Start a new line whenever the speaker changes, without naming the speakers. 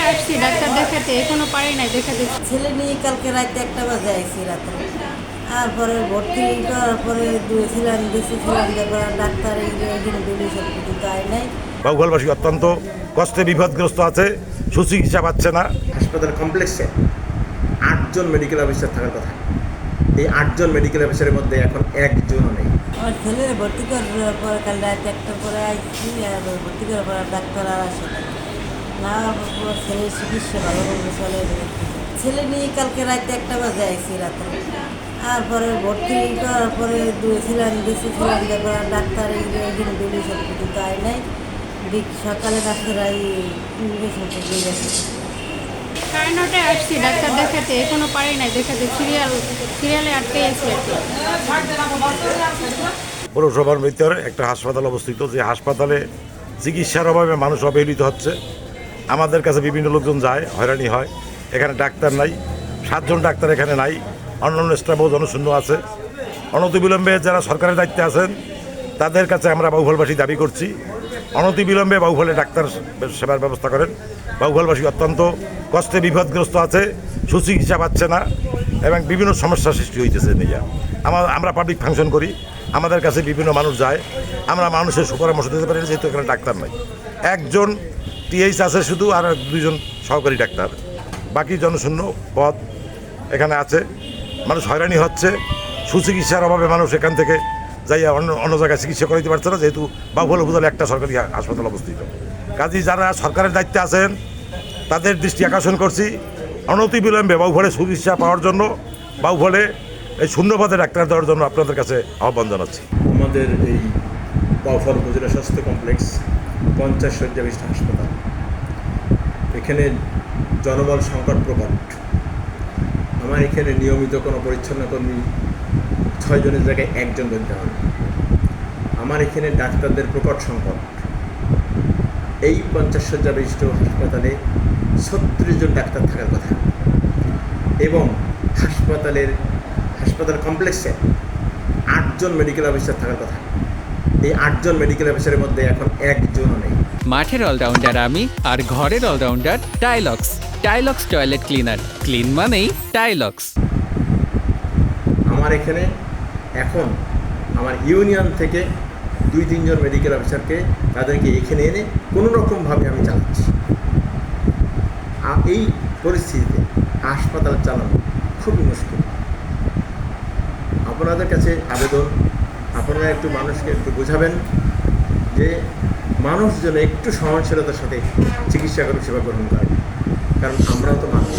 আসছি ডাক্তার দেখাতে, এখনো পারি নাই দেখাতে।
ছেলে নিয়ে কালকে রাতে 1টা বাজে আইছি রাতে। তারপরে ভর্তি করার পরে ছিলাম দেখেছিলাম তারপর ডাক্তার এখানে বেরিয়ে সব কিছু আয় নাই।
বাউফলবাসী অত্যন্ত কষ্টে বিপদগ্রস্ত আছে, সুচিকিৎসা পাচ্ছে না।
হাসপাতাল কমপ্লেক্সে 8জন মেডিকেল অফিসার থাকার কথা। এই 8জন মেডিকেল অফিসারের মধ্যে এখন একজনও নেই।
আমার ছেলের ভর্তি করার পরে কাল রাতে 1টা পরে আইছি, আর ভর্তি করার পর ডাক্তার আর আসে না। না পুরো ছেলের চিকিৎসা ভালোভাবে চলে গেছে। ছেলে নিয়ে কালকে রাতে 1টা বাজে আইছি রাতে। তারপরে ভর্তি করার পরে ছিলাম দেখেছিলাম তারপর ডাক্তার এখানে বেরিয়ে সব কিছু আয় নাই। সকালে ডাক্তাররা ইনভেশন দিয়ে গেছে।
9:30টায় আসছি ডাক্তার দেখাতে, এখনো পারি নাই দেখাতে। সিরিয়ালে আটকে আছি আর কি।
পৌরসভার ভিতরে একটা হাসপাতাল অবস্থিত, যে হাসপাতালে চিকিৎসার অভাবে মানুষ অবহেলিত হচ্ছে। আমাদের কাছে বিভিন্ন লোকজন যায়, হয়রানি হয়। এখানে ডাক্তার নাই, 7জন ডাক্তার এখানে নাই, অন্যান্য স্টাফও জনশূন্য আছে। অনতিবিলম্বে যারা সরকারের দায়িত্বে আছেন তাদের কাছে আমরা বাউফলবাসী দাবি করছি, অনতিবিলম্বে বাউফলে ডাক্তার সেবার ব্যবস্থা করেন। বাউফলবাসী অত্যন্ত কষ্টে বিপদগ্রস্ত আছে, সুচিকিৎসা পাচ্ছে না এবং বিভিন্ন সমস্যার সৃষ্টি হইতেছে নিয়ে। আমরা পাবলিক ফাংশন করি, আমাদের কাছে বিভিন্ন মানুষ যায়, আমরা মানুষের সুপরামর্শ দিতে পারি না, যেহেতু এখানে ডাক্তার নাই। একজন টিএইচ আছে শুধু, আর 2জন সহকারী ডাক্তার, বাকি জনশূন্য পদ এখানে আছে। মানুষ হয়রানি হচ্ছে, সুচিকিৎসার অভাবে মানুষ এখান থেকে যাইয়া অন্য জায়গায় চিকিৎসা করাইতে পারছে না, যেহেতু বাউফল উপজেলায় একটা সরকারি হাসপাতাল অবস্থিত। কাজেই যারা সরকারের দায়িত্বে আছেন তাদের দৃষ্টি আকর্ষণ করছি, অনতিবিলম্বে বাউফলে চিকিৎসা পাওয়ার জন্য, বাউফলে এই শূন্যপদে ডাক্তার দেওয়ার জন্য আপনাদের কাছে আহ্বান জানাচ্ছি।
আমাদের এই বাউফল উপজেলা স্বাস্থ্য কমপ্লেক্স 50 শয্যা বিশিষ্ট হাসপাতাল। এখানে জনবল সংকট প্রকট। আমার এখানে নিয়মিত কোনো পরিচ্ছন্ন কর্মী 6 জনের জায়গায় 1জন বলতে হবে। আমার এখানে ডাক্তারদের প্রকট সংকট। এই 50 শয্যা বিশিষ্ট হাসপাতালে 36 জন ডাক্তার থাকার কথা এবং হাসপাতাল কমপ্লেক্সে 8জন মেডিকেল অফিসার থাকার কথা। এই 8জন মেডিকেল অফিসারের মধ্যে এখন একজনও নেই।
মাঠের অলরাউন্ডার আমি, আর ঘরের allrounder Tylox. Tylox toilet cleaner, clean মানেই টাইলক্স।
আমার এখানে এখন আমার ইউনিয়ন থেকে 2-3 জন মেডিকেল অফিসারকে তাদেরকে এখানে এনে কোনো রকমভাবে আমি চালাচ্ছি। এই পরিস্থিতিতে হাসপাতাল চালানো খুবই মুশকিল। আপনাদের কাছে আবেদন, আপনারা একটু মানুষকে একটু বোঝাবেন যে মানুষ যেন একটু সহনশীলতার সাথে চিকিৎসা সেবা গ্রহণ করে, কারণ আমরাও তো মানুষ।